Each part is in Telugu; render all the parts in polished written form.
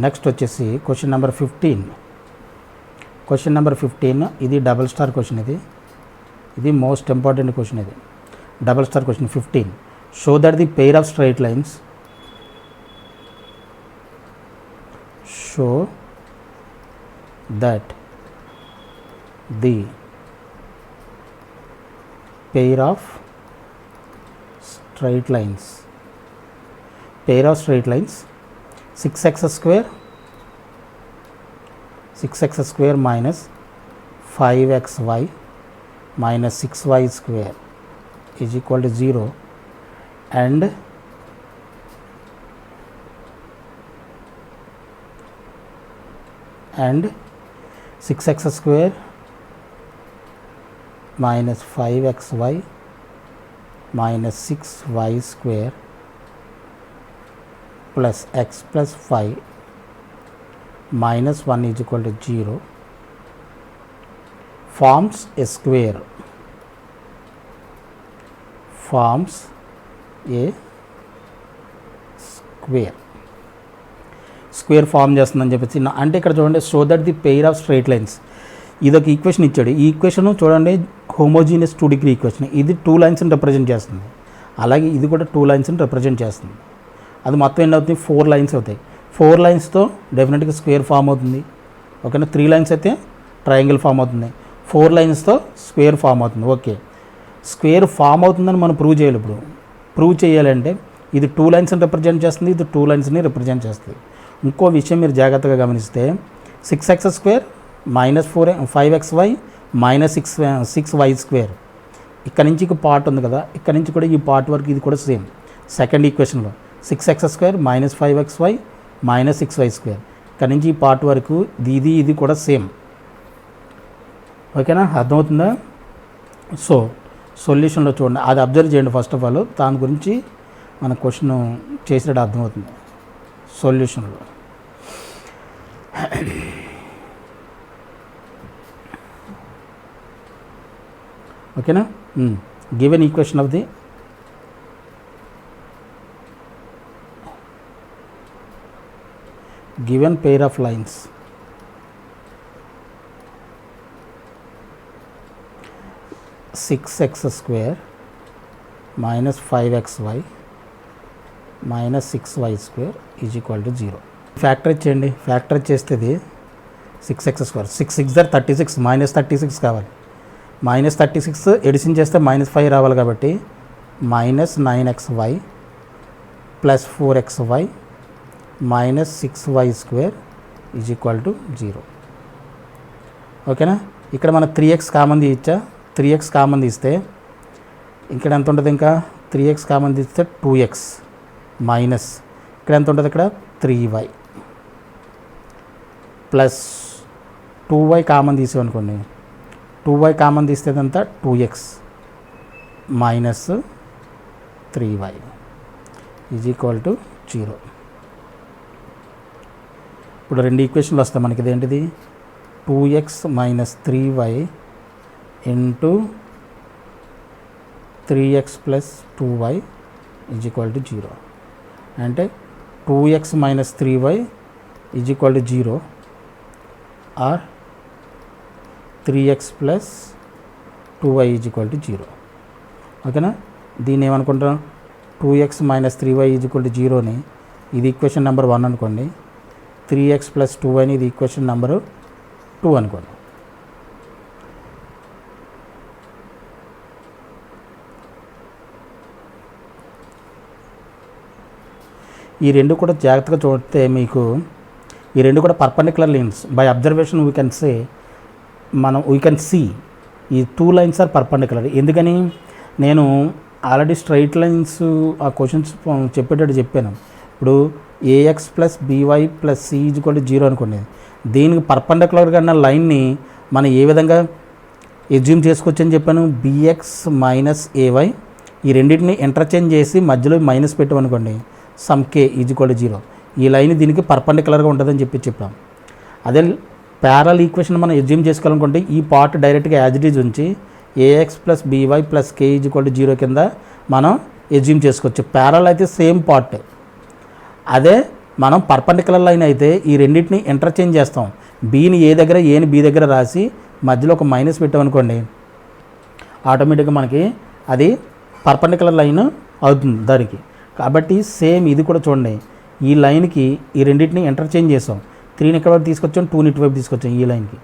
నెక్స్ట్ వచ్చేసి క్వశ్చన్ నెంబర్ 15 ఇది డబుల్ స్టార్ క్వశ్చన్. ఇది మోస్ట్ ఇంపార్టెంట్ క్వశ్చన్. ఇది double star question 15. Show that the pair of straight lines pair of straight lines 6x square minus 5xy minus 6y square is equal to 0 and 6x square minus 5xy minus 6y square plus x plus 5 minus 1 is equal to 0 forms a square. Square form చేస్తుందని చెప్పేసి అంటే ఇక్కడ చూడండి, so that the pair of straight lines, ఇది ఒక ఈక్వేషన్ ఇచ్చాడు. ఈ ఈక్వేషన్ చూడండి హోమోజీనియస్ 2 డిగ్రీ ఈక్వేషన్. ఇది 2 లైన్స్ని రిప్రజెంట్ చేస్తుంది. అలాగే ఇది కూడా 2 లైన్స్ని రిప్రజెంట్ చేస్తుంది. అది మొత్తం ఎన్ని అవుతుంది? 4 లైన్స్ అవుతాయి. 4 లైన్స్తో డెఫినెట్గా స్క్వేర్ ఫామ్ అవుతుంది. ఓకేనా? 3 లైన్స్ అయితే ట్రయాంగిల్ ఫామ్ అవుతుంది. 4 లైన్స్తో స్క్వేర్ ఫామ్ అవుతుంది. ఓకే, స్క్వేర్ ఫామ్ అవుతుందని మనం ప్రూవ్ చేయాలి. ఇప్పుడు ప్రూవ్ చేయాలంటే ఇది 2 లైన్స్ని రిప్రజెంట్ చేస్తుంది, ఇది 2 లైన్స్ని రిప్రజెంట్ చేస్తుంది. ఇంకో విషయం మీరు జాగ్రత్తగా గమనిస్తే 6x square minus 5xy minus 6y square, ఇక్కడ నుంచి ఒక పార్ట్ ఉంది కదా, ఇక్కడ నుంచి కూడా ఈ పార్ట్ వరకు ఇది కూడా సేమ్. సెకండ్ ఈక్వేషన్లో 6x square minus 5xy minus 6y square, ఇక్కడ నుంచి ఈ పార్ట్ వరకు ఇది కూడా సేమ్. ఓకేనా? అర్థమవుతుందా? సో సొల్యూషన్లో చూడండి, అది అబ్జర్వ్ చేయండి ఫస్ట్ ఆఫ్ ఆల్. దాని గురించి మన క్వశ్చన్ చేసినట్టు అర్థమవుతుంది సొల్యూషన్లో. ఓకేనా? Given equation of the given pair of lines (6x square minus 5xy minus 6y square is equal to 0). Factorise చేయండి. ఫ్యాక్టరైజ్ చేస్తే 6x square 6 6 36 minus 36 కావాలి. minus 36 ఎడిషన్ చేస్తే -5 రావాలి కాబట్టి minus 9xy plus 4xy minus 6y square is equal to 0. ఓకేనా? ఇక్కడ మన 3x కామన్ తీయచ్చా? 3x కామన్ తీస్తే ఇక్కడ ఎంత ఉంటుంది? ఇంకా 3x కామన్ తీస్తే 2x మైనస్ ఇక్కడ ఎంత ఉంటుంది? ఇక్కడ 3y plus 2y common తీసామనుకోండి, 2y common తీస్తే అంతా 2x minus 3y is equal to 0. ఇప్పుడు రెండు ఈక్వేషన్లు వస్తాయి మనకి. ఇదేంటిది? 2x minus 3y into 3x plus 2y is equal to 0. అంటే 2x minus 3y is equal to 0 or 3x plus 2y is equal to 0. ఓకేనా? దీన్ని ఏమనుకుంటాం? 2x minus 3y is equal to 0ని ఇది ఈక్వేషన్ నెంబర్ 1 అనుకోండి, 3x ప్లస్ 2yని ఇది ఈక్వేషన్ నెంబరు 2 అనుకోండి. ఈ రెండు కూడా జాగ్రత్తగా చూస్తే మీకు ఈ రెండు కూడా perpendicular lines. By observation we can see ఈ 2 లైన్స్ ఆర్ పర్పెండిక్యులర్. ఎందుకని? నేను ఆల్రెడీ స్ట్రైట్ లైన్స్ ఆ క్వశ్చన్స్ చెప్పేటట్టు చెప్పాను. ఇప్పుడు ax plus by plus c is equal to 0 అనుకోండి. దీనికి పర్పెండిక్యులర్గా ఉన్న లైన్ని మనం ఏ విధంగా ఎజ్యూమ్ చేసుకోవచ్చు అని చెప్పాను? bx మైనస్ ay, ఈ రెండింటిని ఇంటర్చేంజ్ చేసి మధ్యలో మైనస్ పెట్టామనుకోండి, some k is equal to 0. ఈ లైన్ దీనికి పర్పెండిక్యులర్గా ఉంటుందని చెప్పాం. అదే ప్యారల్ ఈక్వేషన్ మనం ఎజ్యూమ్ చేసుకోవాలనుకుంటే ఈ పార్ట్ డైరెక్ట్గా యాజ్ ఇట్ ఈజ్ ఉంచి ax plus by plus k is equal to 0 కింద మనం ఎజ్యూమ్ చేసుకోవచ్చు. ప్యారల్ అయితే సేమ్ పార్ట్. అదే మనం పర్పెండిక్యులర్ లైన్ అయితే ఈ రెండింటిని ఇంటర్చేంజ్ చేస్తాం. బీని ఏ దగ్గర, ఏని బి దగ్గర రాసి మధ్యలో ఒక మైనస్ పెట్టామనుకోండి, ఆటోమేటిక్గా మనకి అది పర్పెండిక్యులర్ లైన్ అవుతుంది దానికి. కాబట్టి సేమ్ ఇది కూడా చూడండి, ఈ లైన్కి ఈ రెండింటిని ఇంటర్చేంజ్ చేసాం. 3ని ఇక్కడ వరకు తీసుకొచ్చాం, 2ని ఇటువైపు తీసుకొచ్చాం. ఈ లైన్కి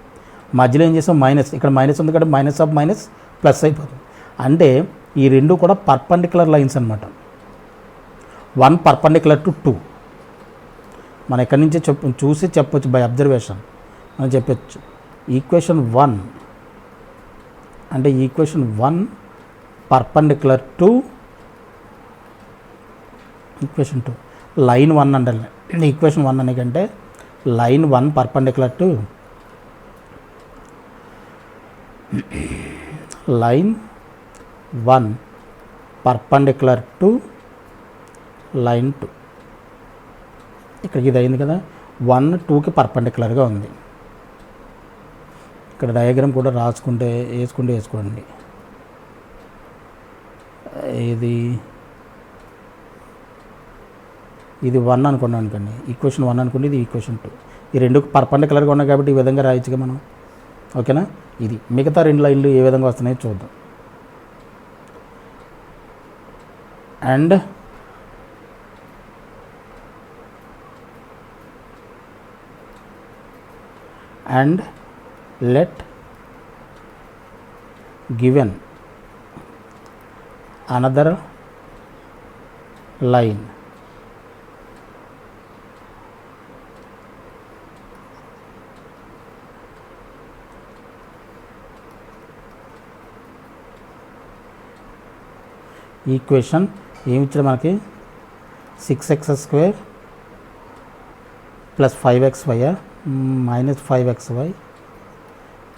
మధ్యలో ఏం చేసాం, మైనస్. ఇక్కడ మైనస్ ఉంది కాబట్టి మైనస్ ఆఫ్ మైనస్ ప్లస్ అయిపోతుంది. అంటే ఈ రెండు కూడా పర్పెండిక్యులర్ లైన్స్ అనమాట. 1 పర్పెండిక్యులర్ టు 2 మనం ఎక్కడి నుంచే చూసి చెప్పొచ్చు, బై అబ్జర్వేషన్ మనం చెప్పచ్చు. ఈక్వేషన్ 1 అంటే equation 1 perpendicular to equation 2. Line 1 అంటే ఈక్వేషన్ 1 అనే కంటే line 1 perpendicular to line 1 perpendicular to line 2. ఇక్కడికి ఇది అయింది కదా, 1 2కి పర్పెండిక్యులర్గా ఉంది. ఇక్కడ డయాగ్రామ్ కూడా వేసుకోండి. ఇది 1 అనుకోండి, ఈక్వేషన్ 1 అనుకోండి, ఇది ఈక్వేషన్ 2. ఈ రెండు పర్పెండిక్యులర్గా ఉన్నాయి కాబట్టి ఈ విధంగా రాయొచ్చుగా మనం. ఓకేనా? ఇది మిగతా 2 లైన్లు ఏ విధంగా వస్తున్నాయో చూద్దాం. and let given another line equation ఏమి ఇచ్చాడు మనకి, 6x² plus 5xy minus 5xy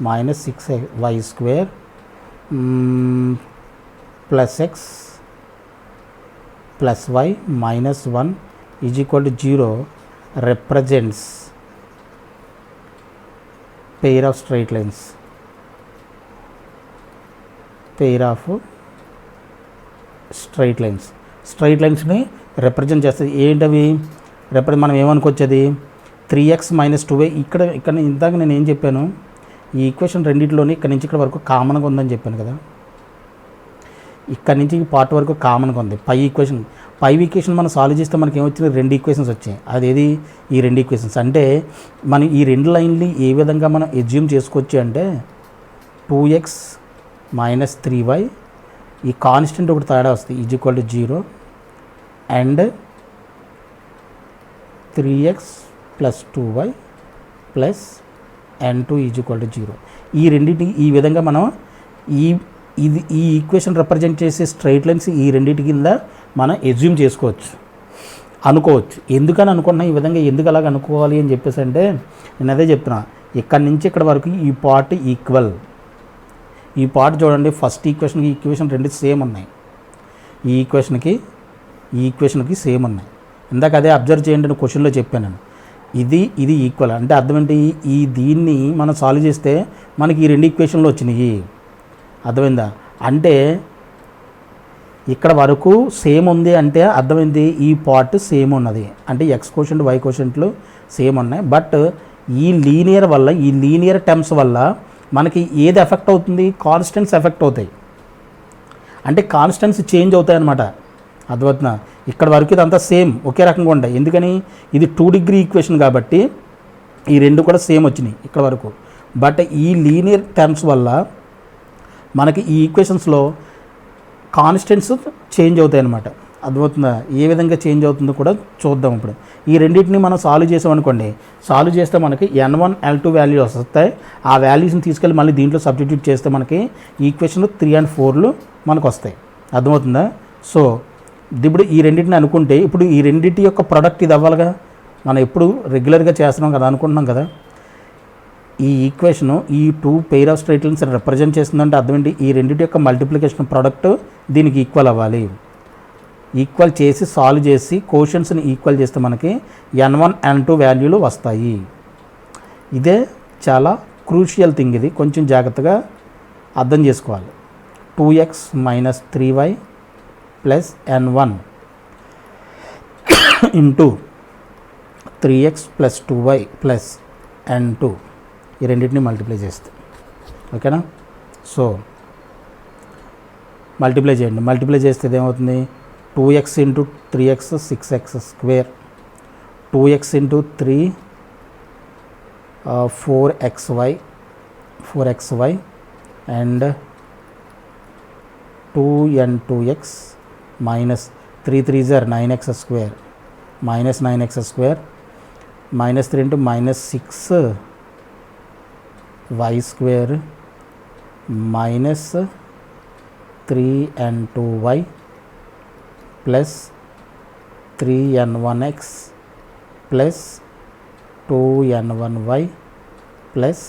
minus 6y² plus x plus y minus 1 is equal to 0 represents pair of straight lines. Pair of straight లైన్స్ని రిప్రజెంట్ చేస్తుంది. ఏంటవి మనం ఏమనుకోవచ్చది, 3x మైనస్ 2y. ఇక్కడ ఇందాక నేను ఏం చెప్పాను, ఈ ఈక్వేషన్ రెండింటిలోని ఇక్కడ నుంచి ఇక్కడ వరకు కామన్గా ఉందని చెప్పాను కదా. ఇక్కడ నుంచి ఈ పార్ట్ వరకు కామన్గా ఉంది. పై ఈక్వేషన్ మనం సాల్వ్ చేస్తే మనకి ఏమొచ్చింది, 2 ఈక్వేషన్స్ వచ్చాయి. అదేది, ఈ 2 ఈక్వేషన్స్. అంటే మనం ఈ 2 లైన్లు ఏ విధంగా మనం ఎజ్యూమ్ చేసుకోవచ్చు అంటే 2x మైనస్ 3y, ఈ కాన్స్టెంట్ ఒకటి తేడా వస్తుంది, is equal to 0 and 3x plus 2y plus n2 is equal to 0. ఈ రెండింటికి ఈ విధంగా మనం ఈ ఈక్వేషన్ రిప్రజెంట్ చేసే స్ట్రైట్ లైన్స్ ఈ రెండింటి కింద మనం ఎజ్యూమ్ అనుకోవచ్చు. ఎందుకని అనుకున్నా ఈ విధంగా, ఎందుకు అలాగ అనుకోవాలి అని చెప్పేసి అంటే నేను అదే చెప్తున్నా. ఇక్కడ నుంచి ఇక్కడ వరకు ఈ పార్ట్ ఈక్వల్. ఈ పార్ట్ చూడండి, ఫస్ట్ ఈక్వేషన్కి ఈక్వేషన్ 2 సేమ్ ఉన్నాయి. ఈ ఈక్వేషన్కి సేమ్ ఉన్నాయి. ఇందాక అదే అబ్జర్వ్ చేయండి, నేను క్వశ్చన్లో చెప్పాను. ఇది ఈక్వల్ అంటే అర్థం ఏంటి, దీన్ని మనం సాల్వ్ చేస్తే మనకి ఈ 2 ఈక్వేషన్లు వచ్చినాయి. అర్థమైందా? అంటే ఇక్కడ వరకు సేమ్ ఉంది అంటే అర్థమైంది, ఈ పార్ట్ సేమ్ ఉన్నది అంటే x కోషెంట్ y కోషెంట్లు సేమ్ ఉన్నాయి. బట్ ఈ లీనియర్ టర్మ్స్ వల్ల మనకి ఏది ఎఫెక్ట్ అవుతుంది, కాన్స్టెంట్స్ ఎఫెక్ట్ అవుతాయి. అంటే కాన్స్టెంట్స్ చేంజ్ అవుతాయి అన్నమాట. అర్థమవుతుందా? ఇక్కడ వరకు ఇదంతా సేమ్ ఒకే రకంగా ఉంటాయి. ఎందుకని, ఇది 2 డిగ్రీ ఈక్వేషన్ కాబట్టి ఈ 2 కూడా సేమ్ వచ్చినాయి ఇక్కడ వరకు. బట్ ఈ లీనియర్ టర్మ్స్ వల్ల మనకి ఈ ఈక్వేషన్స్లో కాన్స్టెంట్స్ చేంజ్ అవుతాయి అన్నమాట. అర్థమవుతుందా? ఏ విధంగా చేంజ్ అవుతుందో కూడా చూద్దాం. ఇప్పుడు ఈ రెండింటిని మనం సాల్వ్ చేసామనుకోండి, సాల్వ్ చేస్తే మనకి n1 n2 వాల్యూ వస్తాయి. ఆ వాల్యూస్ని తీసుకెళ్ళి మళ్ళీ దీంట్లో సబ్స్టిట్యూట్ చేస్తే మనకి ఈక్వేషన్లు 3 and 4 మనకు వస్తాయి. అర్థమవుతుందా? సో ఇప్పుడు ఈ రెండింటిని అనుకుంటే, ఇప్పుడు ఈ రెండింటి యొక్క ప్రోడక్ట్ ఇది అవ్వాలిగా. మనం ఎప్పుడు రెగ్యులర్గా చేస్తున్నాం కదా, అనుకుంటున్నాం కదా. ఈ ఈక్వేషను ఈ 2 pair of straight lines represent చేస్తుందంటే అర్థం ఏంటి, ఈ రెండింటి యొక్క మల్టిప్లికేషన్ ప్రోడక్ట్ దీనికి ఈక్వల్ అవ్వాలి. ఈక్వల్ చేసి సాల్వ్ చేసి కోషన్స్ని ఈక్వల్ చేస్తే మనకి n1 n2 వాల్యూలు వస్తాయి. ఇదే చాలా క్రూషియల్ థింగ్. ఇది కొంచెం జాగ్రత్తగా అర్థం చేసుకోవాలి. 2x minus 3y plus n1 into 3x plus 2y plus n2 ఈ రెండింటిని మల్టిప్లై చేస్తే ఓకేనా. సో మల్టిప్లై చేయండి, మల్టిప్లై చేస్తే ఏమవుతుంది 2x into 3x 6x square, 2x into 3 4xy and 2n2x minus 3 3s are 9x square minus 9x square minus 3 into minus 6y square minus 3n2y plus 3n1x plus 2n1y plus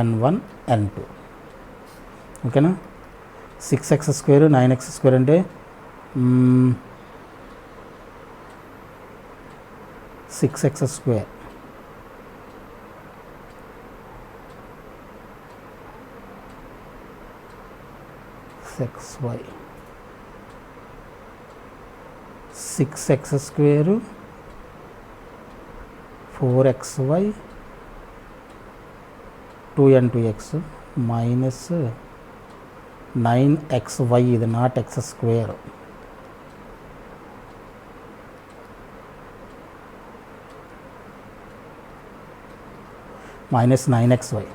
n1 n2 ఓకేనా. 6x స్క్వేర్ 9x స్క్వేర్ అంటే 6x square xy 6x square 4xy 2n2x minus 9xy ఇది not x square minus 9xy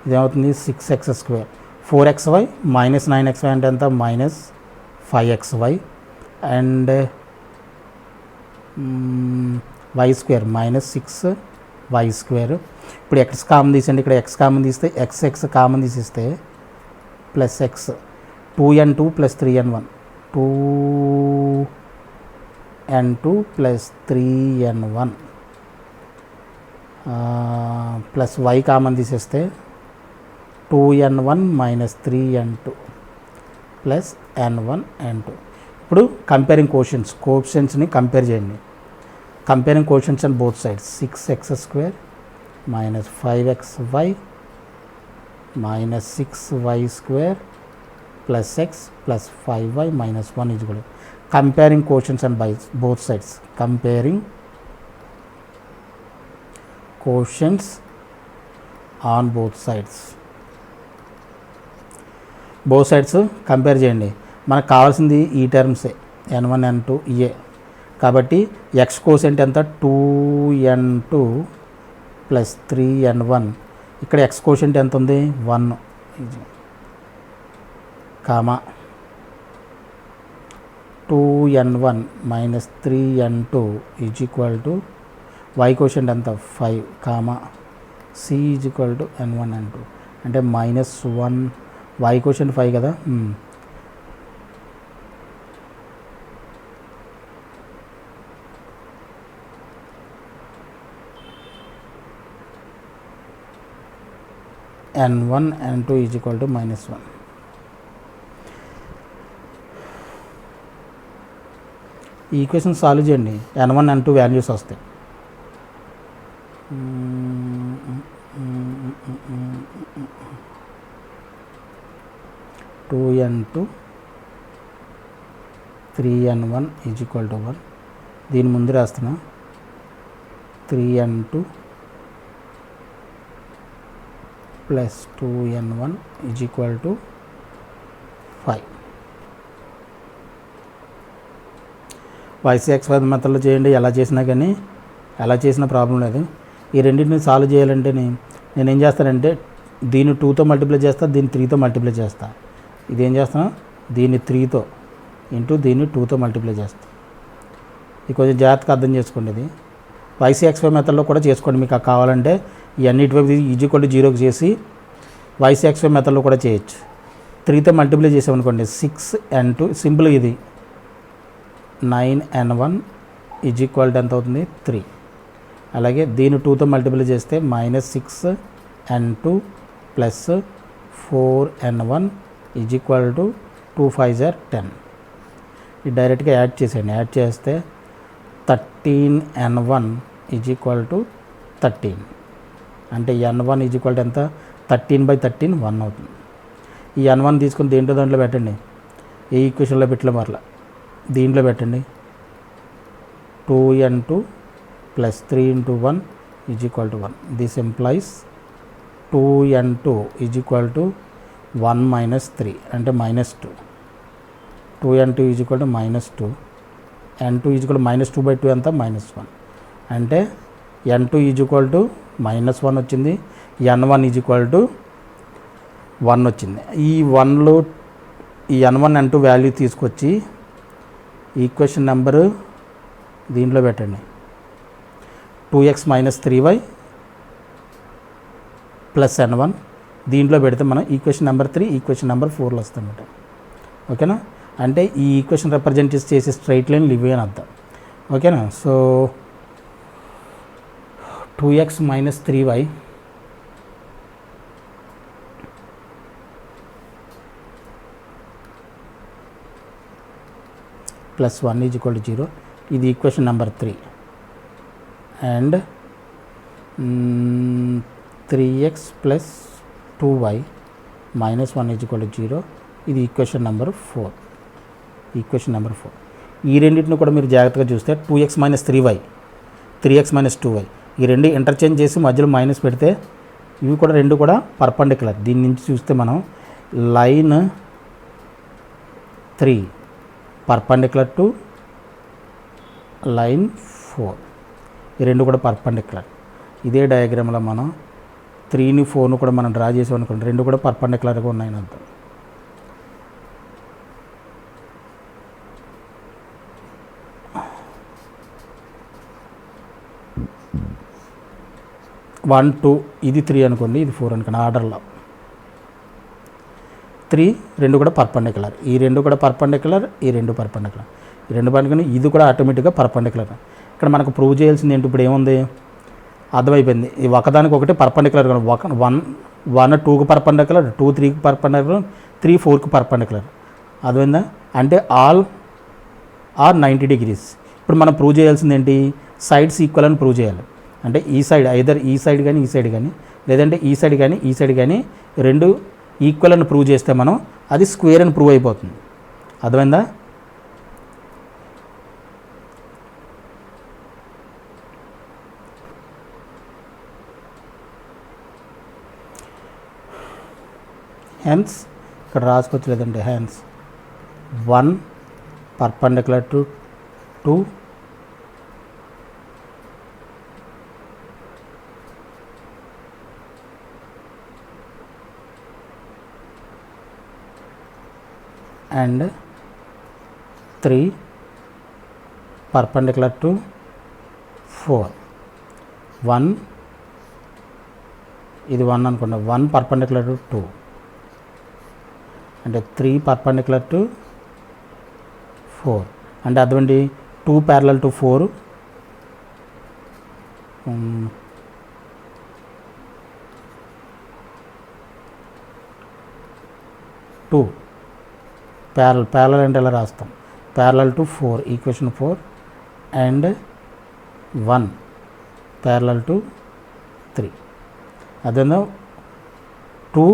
ఇదేమవుతుంది 6x square 4xy minus 9xy అంటే ఎంత minus 5xy and y square minus 6y square. ఇప్పుడు x కామన్ తీసండి, ఇక్కడ x కామన్ తీస్తే x కామన్ తీసిస్తే plus x 2n2 plus 3n1 2n2 plus 3n1 plus y common తీసేస్తే 2n1 minus 3n2 plus n1 n2. ఇప్పుడు కంపేరింగ్ కోషన్స్ని కంపేర్ చేయండి. Comparing coefficients and both sides 6x square minus 5xy minus 6y square plus x plus 5y minus 1 is equal comparing coefficients and both sides comparing cautions on both sides compare చేయండి. మనకు కావాల్సింది ఈ టర్మ్సే n1 n2 ఇయే కాబట్టి x కోసెంట్ ఎంత 2n2 ప్లస్ 3n1 ఇక్కడ x కోషెంట్ ఎంత ఉంది 1 comma 2n1 minus 3n2 is equal to y quotient ఎంత 5 comma c is equal to n1 n2 అంటే మైనస్ 1 y కోషెంట్ 5 కదా n1 n2 is equal to minus 1. ఈ ఈక్వేషన్ సాల్వ్ చేయండి, n1 n2 వాల్యూస్ వస్తాయి. Two n2 3n1 is equal to 1. దీని ముందు రాస్తున్నా 3n2 plus 2n1 is equal to 5. YCXY మెథడ్లో చేయండి, ఎలా చేసినా కానీ ఎలా చేసినా ప్రాబ్లం లేదు. ఈ రెండింటిని సాల్వ్ చేయాలంటే నేను ఏం చేస్తానంటే దీన్ని 2తో మల్టిప్లై చేస్తా, దీన్ని 3తో మల్టిప్లై చేస్తా. ఇదేం చేస్తాను దీన్ని 3తో ఇంటూ దీన్ని 2తో మల్టిప్లై చేస్తా. ఇది కొంచెం జాగ్రత్తగా అర్థం చేసుకోండి. ఇది YCXY మెథడ్లో కూడా చేసుకోండి, మీకు కావాలంటే ఇవన్నీ ఇటువైపు ఈజ్ ఈక్వల్ టు 0కి చేసి YCXY మెథడ్లో కూడా చేయొచ్చు. 3తో మల్టిప్లై చేసామనుకోండి 6n2 సింపుల్, ఇది 9n1 ఈజ్ ఈక్వల్ టు ఎంత అవుతుంది 3. అలాగే దీన్ని 2తో మల్టిప్లై చేస్తే minus 6n2 plus 4n1 is equal to 2 5s are 10. ఇది డైరెక్ట్గా యాడ్ చేసేయండి, యాడ్ చేస్తే 13n1 ఈజ్ ఈక్వల్ టు 13 అంటే n1 ఈజ్ ఈక్వల్ టు ఎంత 13/13 1 అవుతుంది. ఈ n1 తీసుకుని దాంట్లో పెట్టండి, ఏ ఈక్వేషన్లో పెట్టలే మరలా దీంట్లో పెట్టండి 2n2 plus 3 into 1 is equal to 1. This employees 2n2 is equal to 1 minus 3 అంటే -2. 2n2 is equal to -2. n2 is equal -2/2 ఎంత -1 అంటే n2 ఈజ్ ఈక్వల్ టు -1 వచ్చింది, n1 ఈజ్ ఈక్వల్ టు 1 వచ్చింది. ఈ 1లో ఈ n1 n2 వాల్యూ తీసుకొచ్చి ఈక్వేషన్ నెంబరు దీంట్లో పెట్టండి. 2x - 3y ప్లస్ n1 దీంట్లో పెడితే మనం ఈక్వేషన్ నెంబర్ 3 ఈక్వేషన్ నెంబర్ 4లో వస్తామన్నమాట. ఓకేనా, అంటే ఈ ఈక్వేషన్ రిప్రజెంట్ చేసే స్ట్రైట్ లైన్ ఇవే అని అర్థం. ఓకేనా, so 2x - 3y plus 1 is equal to 0. ఇది equation number 3 and 3x plus 2y - 1 is equal to 0. ఇది ఈక్వేషన్ నెంబర్ 4. ఈక్వేషన్ నెంబర్ 4 ఈ రెండింటిని కూడా మీరు జాగ్రత్తగా చూస్తే 2x - 3y 3x - 2y ఈ రెండు ఇంటర్చేంజ్ చేసి మధ్యలో మైనస్ పెడితే ఇవి కూడా రెండు కూడా పర్పెండిక్యులర్. దీని నుంచి చూస్తే మనం లైన్ 3 పర్పెండిక్యులర్ టు లైన్ 4 ఈ రెండు కూడా పర్పెండిక్యులర్. ఇదే డయాగ్రామ్లో మనం 3ని 4ను కూడా మనం డ్రా చేసాం అనుకోండి, రెండు కూడా పర్పెండిక్యులర్గా ఉన్నాయని అర్థం. వన్ 2 ఇది 3 అనుకోండి, ఇది 4 అనుకోండి, ఆర్డర్లో 3 రెండు కూడా పర్పెండిక్యులర్, ఈ రెండు కూడా పర్పెండిక్యులర్, ఈ రెండు పర్పెండిక్యులర్, ఈ రెండు పర్పెండిక్యులర్, ఇది కూడా ఆటోమేటిక్గా పర్పెండిక్యులర్. ఇక్కడ మనకు ప్రూవ్ చేయాల్సింది ఏంటి, ఇప్పుడు ఏముంది అర్థమైపోయింది. ఈ ఒకదానికి ఒకటి పర్పెండిక్యులర్, 1 2కి పర్పెండిక్యులర్, 2 3కి పర్పెండిక్యులర్, 3 4కి పర్పెండిక్యులర్. అర్థమైందా, అంటే ఆల్ ఆర్ 90 degrees. ఇప్పుడు మనం ప్రూవ్ చేయాల్సింది ఏంటి, సైడ్స్ ఈక్వల్ అని ప్రూవ్ చేయాలి. అంటే ఈ సైడ్ ఐదర్ ఈ సైడ్ కానీ ఈ సైడ్ కానీ, లేదంటే ఈ సైడ్ కానీ ఈ సైడ్ కానీ రెండు ఈక్వల్ అని ప్రూవ్ చేస్తే మనం అది స్క్వేర్ అని ప్రూవ్ అయిపోతుంది. అర్థమైందా, హెన్స్ ఇక్కడ రాసుకోవచ్చు, లేదంటే hence 1 perpendicular to 2 and 3 perpendicular to 4. 1 ఇది 1 అనుకోండి, 1 perpendicular to 2 అంటే 3 perpendicular to 4 అంటే అదేంటి 2 parallel to 4 2 ప్యారలల్ అంటే ఎలా రాస్తాం, parallel to 4 equation 4 and 1 parallel to 3. అదేనా 2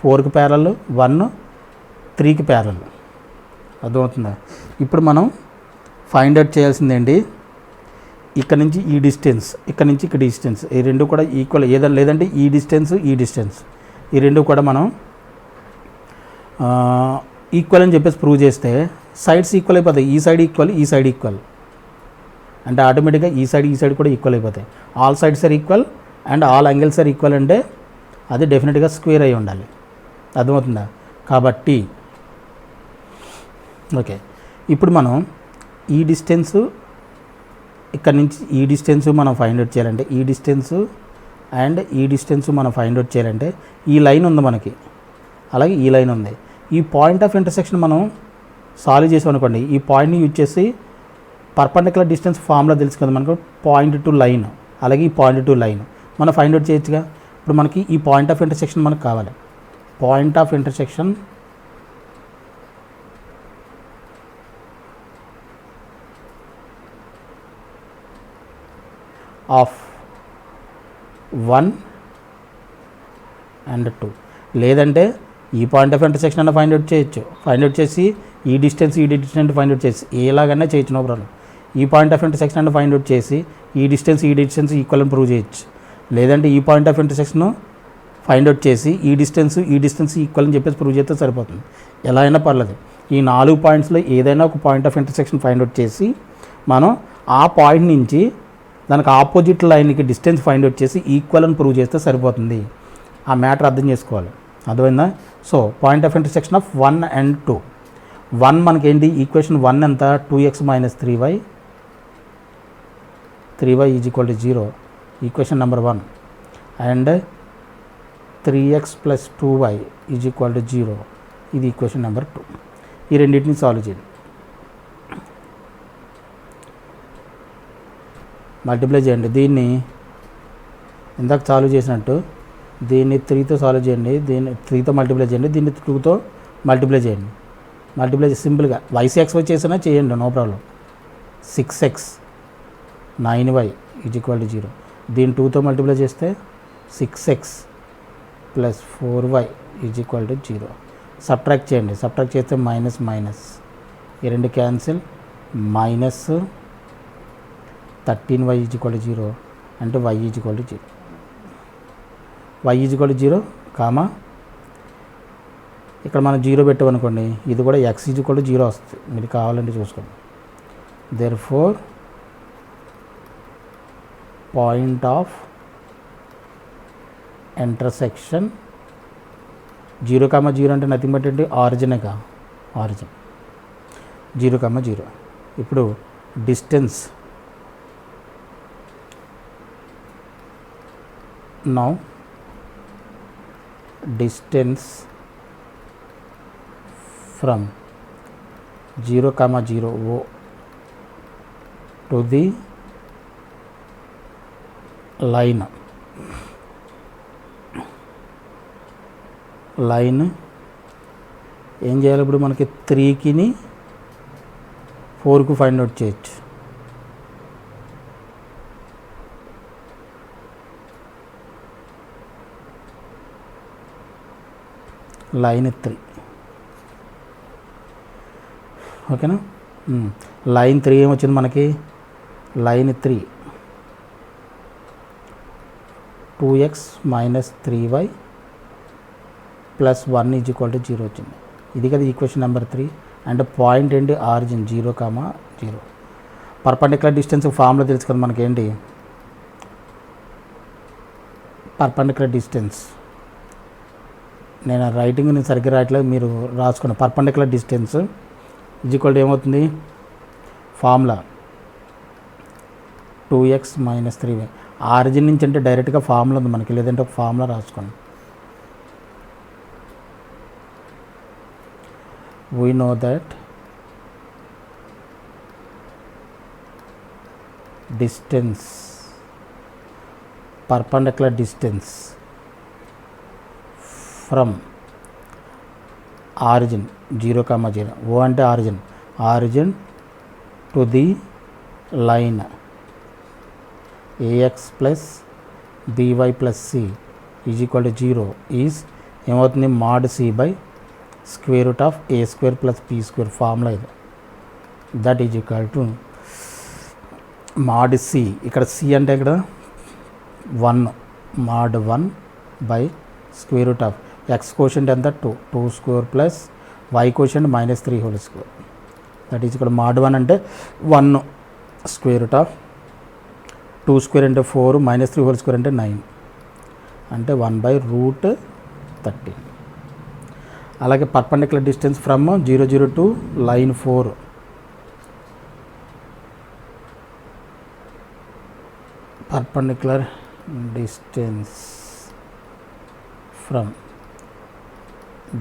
4కి ప్యారలల్, 1 3కి ప్యారలల్. అర్థమవుతుందా, ఇప్పుడు మనం ఫైండ్ అవుట్ చేయాల్సింది ఏంటి, ఇక్కడ నుంచి ఈ డిస్టెన్స్, ఇక్కడ నుంచి ఇక్కడ డిస్టెన్స్, ఈ రెండు కూడా ఈక్వల్ ఏదైనా, లేదంటే ఈ డిస్టెన్స్ ఈ రెండు కూడా మనం ఈక్వల్ అని చెప్పేసి ప్రూవ్ చేస్తే సైడ్స్ ఈక్వల్ అయిపోతాయి. ఈ సైడ్ ఈక్వల్, ఈ సైడ్ ఈక్వల్ అంటే ఆటోమేటిక్గా ఈ సైడ్ కూడా ఈక్వల్ అయిపోతాయి. All sides are equal and all angles are equal అంటే అది డెఫినెట్గా స్క్వేర్ అయి ఉండాలి. అర్థమవుతుందా, కాబట్టి ఓకే ఇప్పుడు మనం ఈ డిస్టెన్సు ఇక్కడ నుంచి ఈ డిస్టెన్స్ మనం ఫైండ్ అవుట్ చేయాలంటే, ఈ డిస్టెన్స్ అండ్ ఈ డిస్టెన్స్ మనం ఫైండ్ అవుట్ చేయాలంటే ఈ లైన్ ఉంది మనకి, అలాగే ఈ లైన్ ఉంది. ఈ పాయింట్ ఆఫ్ ఇంటర్సెక్షన్ మనం సాల్వ్ చేసాం అనుకోండి, ఈ పాయింట్ని యూజ్ చేసి పర్పెండిక్యులర్ డిస్టెన్స్ ఫార్ములా తెలుసు కదా మనకు, పాయింట్ టు లైన్, అలాగే ఈ పాయింట్ టు లైన్ మనం ఫైండ్ అవుట్ చేయొచ్చుగా. ఇప్పుడు మనకి ఈ పాయింట్ ఆఫ్ ఇంటర్సెక్షన్ మనకు కావాలి. Point of intersection of 1 and 2, లేదంటే ఈ పాయింట్ ఆఫ్ ఇంటర్సెక్షన్ అన్న ఫైండ్ అవుట్ చేయొచ్చు. ఫైండ్ అవుట్ చేసి ఈ డిస్టెన్స్ ఫైండ్ అవుట్ చేసి ఎలాగైనా చేయొచ్చు, నో ప్రాబ్లం. ఈ పాయింట్ ఆఫ్ ఇంటర్సెక్షన్ అంటే ఫైండ్ అవుట్ చేసి ఈ డిస్టెన్స్ ఈక్వల్ అని ప్రూవ్ చేయొచ్చు. లేదంటే ఈ point of intersection find out చేసి ఈ డిస్టెన్స్ ఈక్వల్ అని చెప్పేసి ప్రూవ్ చేస్తే సరిపోతుంది. ఎలా అయినా పర్లేదు. ఈ 4 పాయింట్స్లో ఏదైనా ఒక point of intersection find out చేసి మనం ఆ పాయింట్ నుంచి దానికి ఆపోజిట్ లైన్కి డిస్టెన్స్ ఫైండ్ అవుట్ చేసి ఈక్వల్ అని ప్రూవ్ చేస్తే సరిపోతుంది. ఆ మ్యాటర్ అర్థం చేసుకోవాలి. అర్థమైందా? So point of intersection of 1 and 2. 1 మనకేంటి? ఈక్వేషన్ 1 ఎంత? 2x - 3y 3y = 0 equation number 1. And 3x + 2y = 0 ఇది ఈక్వేషన్ నెంబర్ 2. ఈ రెండింటిని సాల్వ్ చేయండి. మల్టిప్లై చేయండి. దీన్ని ఇందాక సాల్వ్ చేసినట్టు దీన్ని 3తో సాల్వ్ చేయండి. దీన్ని 3తో మల్టిప్లై చేయండి. దీన్ని 2తో మల్టిప్లై చేయండి. మల్టిప్లై సింపుల్గా YCX చేసినా చేయండి, నో ప్రాబ్లం. 6x 9y = 0. దీన్ని 2తో మల్టిప్లై చేస్తే 6x + 4y = 0. సబ్ట్రాక్ట్ చేయండి. సబ్ట్రాక్ట్ చేస్తే మైనస్ మైనస్ ఈ రెండు క్యాన్సిల్. మైనస్ 13y = 0 అంటే y = 0. y = 0 కామా ఇక్కడ మనం 0 పెట్టామనుకోండి, ఇది కూడా x = 0 వస్తుంది. మీరు కావాలంటే చూసుకోండి. దేర్ఫోర్ పాయింట్ ఆఫ్ ఇంటర్సెక్షన్ 0, 0 అంటే నథింగ్ బట్ ఏంటి? ఆరిజినేగా. ఆరిజిన్ 0, 0. ఇప్పుడు distance now distance from 0, 0 O to the line ఏం చేయాలి? ఇప్పుడు మనకి 3కి 4కు ఫైండ్ అవుట్ చేయొచ్చు. లైన్ 3 ఓకేనా? లైన్ 3 ఏమొచ్చింది మనకి? లైన్ 3 2x - 3y + 1 = 0 వచ్చింది. ఇది కదా ఈక్వేషన్ నెంబర్ 3. అండ్ పాయింట్ ఏంటి? ఆరిజిన్ 0, 0. పర్పెండిక్యులర్ డిస్టెన్స్ ఫార్ములా తెలుసు కదా మనకేంటి? పర్పెండిక్యులర్ డిస్టెన్స్ నేను రైటింగ్ సరిగ్గా రాయట్లేదు, మీరు రాసుకున్న. పర్పెండిక్యులర్ డిస్టెన్స్ = ఏమవుతుంది? Formula 2x - 3y. ఆరిజిన్ నుంచి అంటే డైరెక్ట్గా ఫార్ములా ఉంది మనకి, లేదంటే ఒక ఫార్ములా రాసుకోండి. we know that distance, perpendicular distance from origin 0, 0 O అంటే origin to the line ax plus by plus c = 0 is ఏమవుతుంది? mod c by square root of a square plus b square formula ఇది. That is equal to mod c. ఇక్కడ c అంటే ఇక్కడ 1 mod 1 by square root of x quotient ఎంత? 2 square plus y quotient -3 whole square. That is ఇక్కడ mod 1 అంటే 1 square root of 2 square అంటే 4 -3 whole square అంటే 9 అంటే 1/√13. అలాగే perpendicular distance from 0, 0 to line 4 perpendicular distance from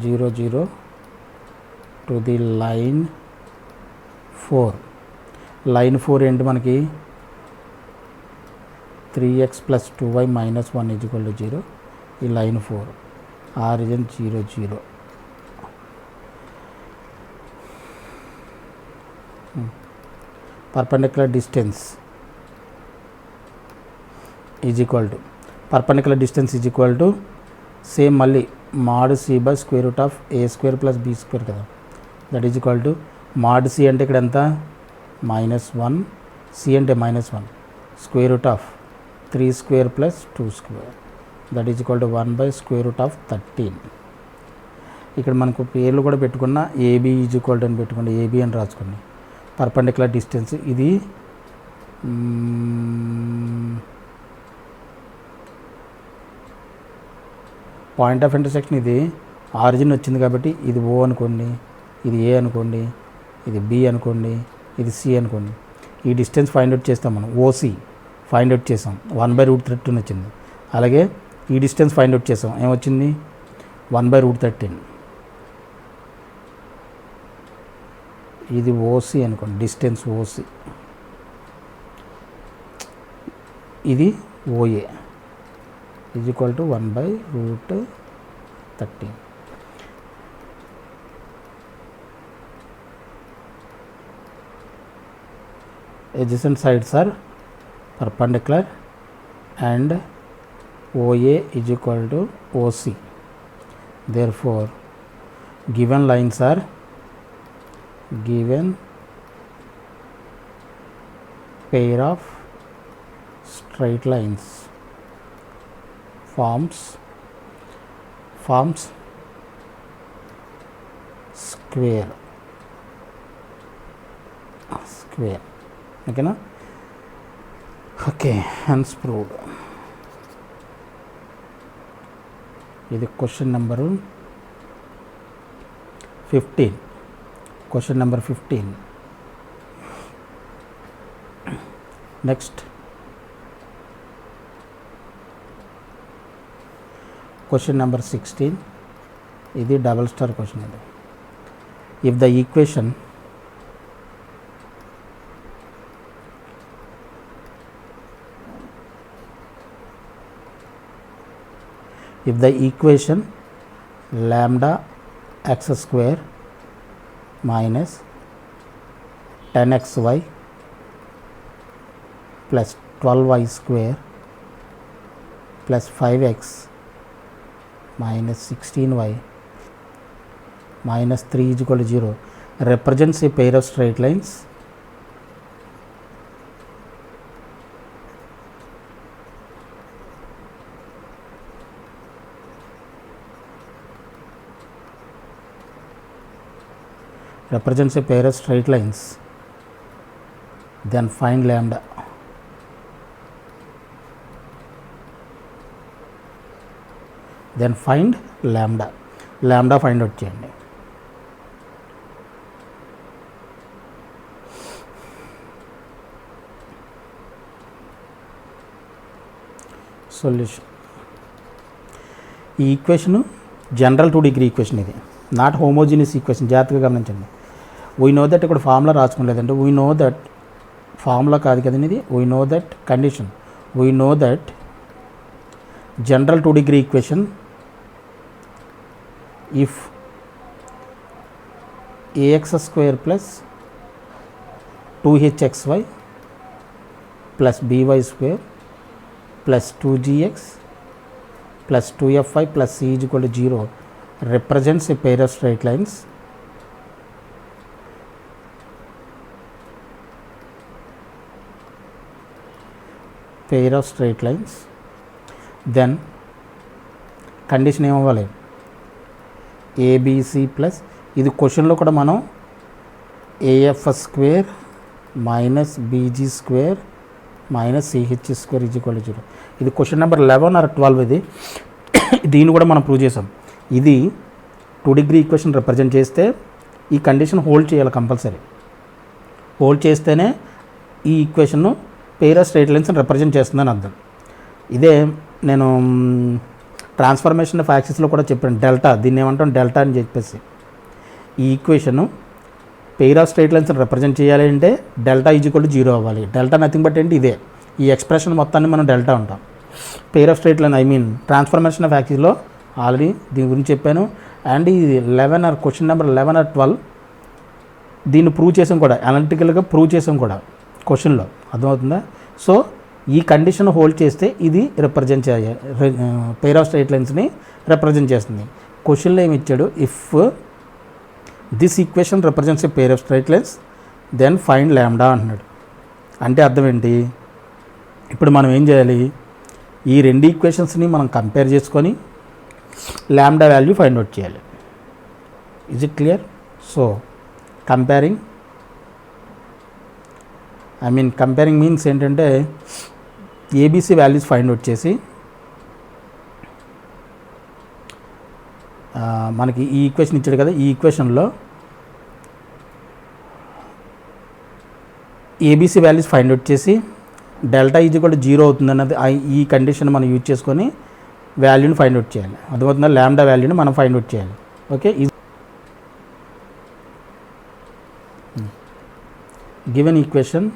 0, 0 to the line 4. Line 4 ఏంటి మనకి? 3x + 2y - 1 = 0. ఈ line 4 origin 0, 0. perpendicular distance is equal to same మళ్ళీ mod c by square root of a square plus b square కదా. That is equal to mod c అంటే ఇక్కడ ఎంత? -1 సి అంటే -1 square root of 3 square plus 2 square that is equal to 1/√13. ఇక్కడ మనకు పేర్లు కూడా పెట్టుకున్న ఏబీ ఈజ్ ఈక్వల్ టు అని పెట్టుకోండి, ఏబీ అని రాసుకోండి. పర్పెండిక్యులర్ డిస్టెన్స్ ఇది పాయింట్ ఆఫ్ ఇంటర్సెక్షన్, ఇది ఆరిజిన్ వచ్చింది కాబట్టి ఇది ఓ అనుకోండి, ఇది ఏ అనుకోండి, ఇది బి అనుకోండి, ఇది సి అనుకోండి. ఈ డిస్టెన్స్ ఫైండ్ అవుట్ చేస్తాం మనం, ఓసి ఫైండ్ అవుట్ చేసాం 1/√13 వచ్చింది. అలాగే ఈ డిస్టెన్స్ ఫైండ్ అవుట్ చేసాం, ఏమొచ్చింది 1/√13. ఇది ఓసి అనుకోండి, డిస్టెన్స్ ఓసి. ఇది OA is equal to 1/√13. Adjacent sides are perpendicular and OA is equal to OC. Therefore, given lines are given pair of straight lines forms square. ఓకేనా? Okay, hence proved. ఇది question number 15. Question number 15. Next question number 16. ఇది డబల్ స్టార్ క్వశ్చన్. ఇది if the equation lambda x square minus 10xy plus 12y square plus 5x minus 16y minus 3 is equal to 0 represents a pair of straight lines then find lambda. lambda find out చేయండి. సొల్యూషన్. ఈ ఈక్వేషన్ జనరల్ 2 డిగ్రీ ఈక్వేషన్, ఇది నాట్ హోమోజీనియస్ ఈక్వేషన్. జాగ్రత్తగా గమనించండి. వీ నో దట్ ఇక్కడ ఫార్ములా రాసుకోలేదంటే వీ నో దట్ ఫార్ములా కాదు కదండి ఇది. We know that condition, we know that general 2 degree equation if ax square plus 2hxy plus by square plus 2gx plus 2fy plus c is equal to 0 represents a pair of straight lines then condition ఏమవ్వాలి, ఏబిసి ప్లస్ ఇది క్వశ్చన్లో కూడా మనం AF square minus BG square minus CH square is equal to 0. ఇది క్వశ్చన్ నెంబర్ 11 or 12 ఇది. దీన్ని కూడా మనం ప్రూవ్ చేసాం. ఇది 2 డిగ్రీ ఈక్వేషన్ రిప్రజెంట్ చేస్తే ఈ కండిషన్ హోల్డ్ చేయాలి కంపల్సరీ. హోల్డ్ చేస్తేనే ఈ equation pair of straight lines represent చేస్తుందని అర్థం. ఇదే నేను ట్రాన్స్ఫర్మేషన్ ఆఫ్ యాక్సిస్లో కూడా చెప్పాను, డెల్టా. దీన్ని ఏమంటాం, డెల్టా అని చెప్పేసి. ఈ equation pair of straight lines represent చేయాలి అంటే డెల్టా ఈజ్ ఈక్వల్ టు 0 అవ్వాలి. డెల్టా నథింగ్ బట్ ఏంటి, ఇదే. ఈ ఎక్స్ప్రెషన్ మొత్తాన్ని మనం డెల్టా ఉంటాం. Pair of straight line transformation of యాక్సిస్లో ఆల్రెడీ దీని గురించి చెప్పాను. అండ్ ఇది 11 or క్వశ్చన్ నెంబర్ 11 or 12 దీన్ని ప్రూవ్ చేసాం కూడా, అనలిటికల్గా ప్రూవ్ చేసాం కూడా క్వశ్చన్లో. అర్థమవుతుందా? సో ఈ కండిషన్ హోల్డ్ చేస్తే ఇది రిప్రజెంట్ చేయాలి, పెయిర్ ఆఫ్ స్ట్రైట్ లైన్స్ని రిప్రజెంట్ చేస్తుంది. క్వశ్చన్లో ఏమి ఇచ్చాడు, if this equation represents a pair of straight lines then find lambda అంటున్నాడు. అంటే అర్థం ఏంటి, ఇప్పుడు మనం ఏం చేయాలి, ఈ రెండు ఈక్వేషన్స్ని మనం కంపేర్ చేసుకొని లాంబ్డా వాల్యూ ఫైండ్ అవుట్ చేయాలి. Is it clear? So comparing means ఏంటంటే ఏబీసీ వాల్యూస్ ఫైండ్ అవుట్ చేసి మనకి ఈ ఈక్వేషన్ ఇచ్చాడు కదా, ఈ ఈక్వేషన్లో ఏబీసీ వాల్యూస్ ఫైండ్ అవుట్ చేసి డెల్టా ఈజ్ ఈక్వల్ టు 0 అవుతుంది అన్నది ఈ కండిషన్ మనం యూజ్ చేసుకొని వాల్యూని ఫైండ్ అవుట్ చేయాలి. అర్థమవుతుందా? లాంబ్డా వాల్యూని మనం ఫైండ్ అవుట్ చేయాలి. Okay, given equation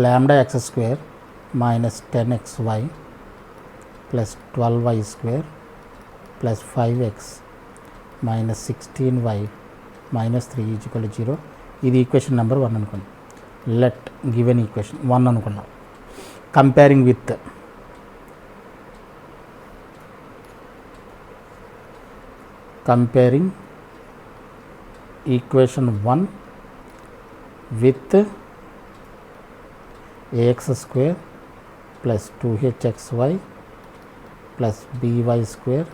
lambda x square minus 10xy plus 12y square plus 5x minus 16y minus 3 is equal to 0. ఇది ఈక్వేషన్ నెంబర్ 1 అనుకున్నాం. లెట్ గివెన్ ఈక్వేషన్ 1 అనుకున్నాం. Comparing equation 1 with ax square plus 2hxy plus by square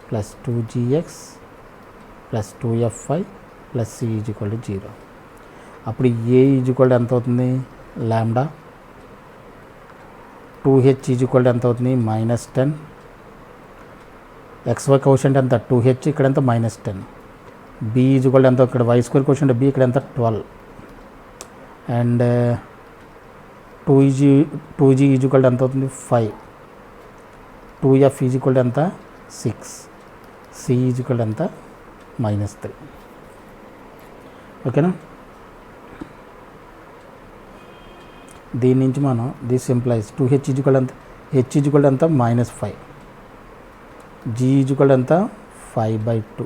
plus 2gx plus 2fy plus c is equal to 0. అప్పుడు a is equal to ఎంత అవుతుంది, lambda. 2h is equal to ఎంత అవుతుంది, -10. xy కోషంట్ ఎంత 2h, ఇక్కడ ఎంత -10. b is equal to ఎంత, ఇక్కడ y స్క్వేర్ కోషంట్ b, ఇక్కడ ఎంత 12. And 2g is equal to ఎంత అవుతుంది, 5. 2f ఈజ్ ఈక్వల్ టు ఎంత, 6. c ఈజ్ ఈక్వల్ టు ఎంత, -3. ఓకేనా? దీని నుంచి మనం this implies 2h is equal ఎంత, h ఈజ్ ఈక్వల్ టు ఎంత, -5. g ఈజ్ ఈక్వల్ టు ఎంత, 5/2.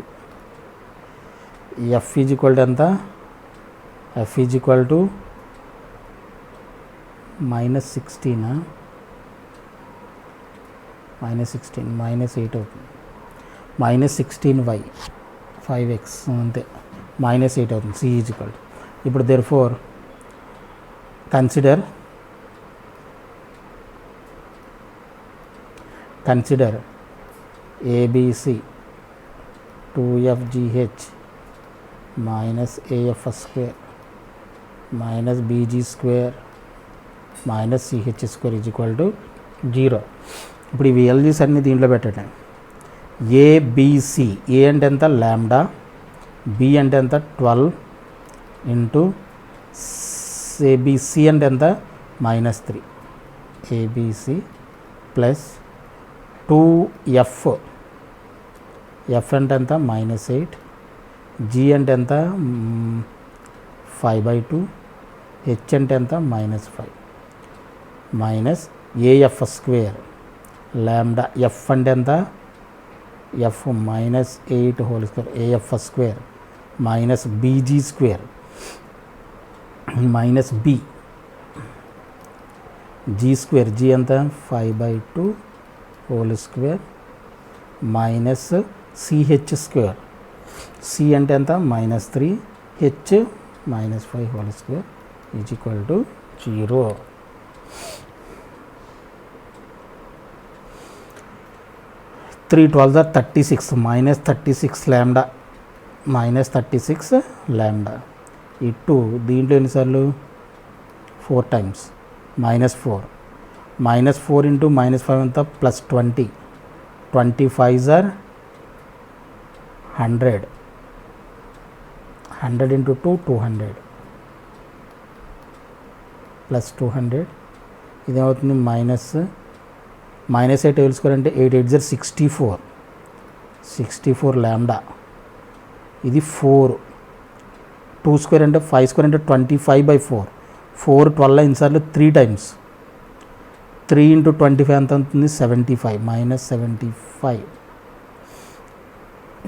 f ఈజ్ ఈక్వల్ టు ఎంత, f ఈజ్ ఈక్వల్ టు -16 -8 అవుతుంది. -16y 5x అంతే, -8 అవుతుంది. c ఈజ్ ఈక్వల్ టు, ఇప్పుడు therefore consider ABC 2fgh minus af square minus bg square minus ch square is equal to 0. ఇప్పుడు ఇవి ఎల్జీస్ అన్ని దీంట్లో పెట్టండి. ఏబిసి, ఏ అంటే ఎంత, లాంబ్డా. బి అంటే ఎంత, 12 ఇంటూ ఏబిసి అంటే ఎంత, -3. ఏబిసి ప్లస్ 2f, ఎఫ్ అంటే ఎంత, -8. జి అంటే ఎంత, 5/2. హెచ్ అంటే ఎంత, -5 minus AF square lambda. F అంటే ఎంత, F -8 whole square, AF square minus BG square minus B G square, G ఎంత, 5/2 whole square minus CH square. C అంటే ఎంత, -3. H -5 whole square is equal to 0. 3 12 are 36 -36 lambda, -36 lambda. ఈ 2 దీంట్లో ఎన్నిసార్లు, 4 టైమ్స్, -4 ఇంటూ -5 ఎంత, +20. 25 are 100 into 2 200 plus 200 ఇదేమవుతుంది, -8 whole square అంటే 8 8 64 లాంబ్డా. ఇది 4. 2 స్క్వేర్ అంటే 5 స్క్వేర్ అంటే 25/4. 4 12 ఎన్నిసార్లు, 3 టైమ్స్. 3 ఇంటూ 25 ఎంత అవుతుంది, 75 -75.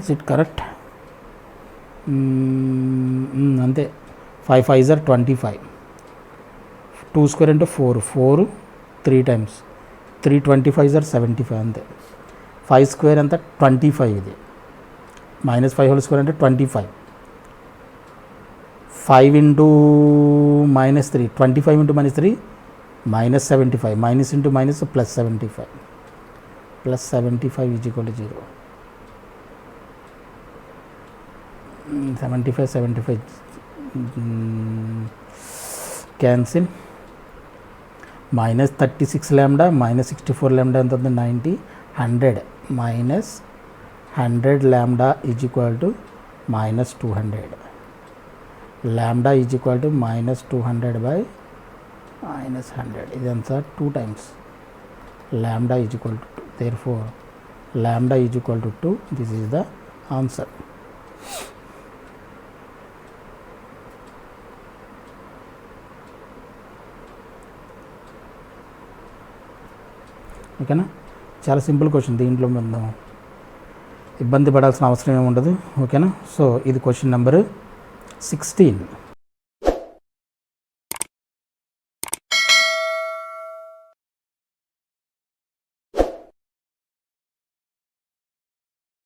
Is it correct? అంతే. 5 5 are 25. 2 స్క్వేర్ అంటే 4 3 టైమ్స్. 3 25 are 75 అంతే. 5 స్క్వేర్ అంతా 25. ఇది -5 హోల్ స్క్వేర్ అంటే 25. 5 into -3, 25 into -3 -75, minus into minus +75, +75 is equal to 0. 75 cancel. -36 λ -64 λ ఎంత ఉంది? 90. 100 minus 100 λ is equal to -200. λ is equal to -200 by -100. ఇదంతా 2 times. λ is equal to 2. therefore λ is equal to 2. This is the answer. ఓకేనా? చాలా సింపుల్ క్వశ్చన్. దీంట్లో మనం ఇబ్బంది పడాల్సిన అవసరం ఏమి ఉండదు. ఓకేనా? సో ఇది క్వశ్చన్ నెంబర్ 16.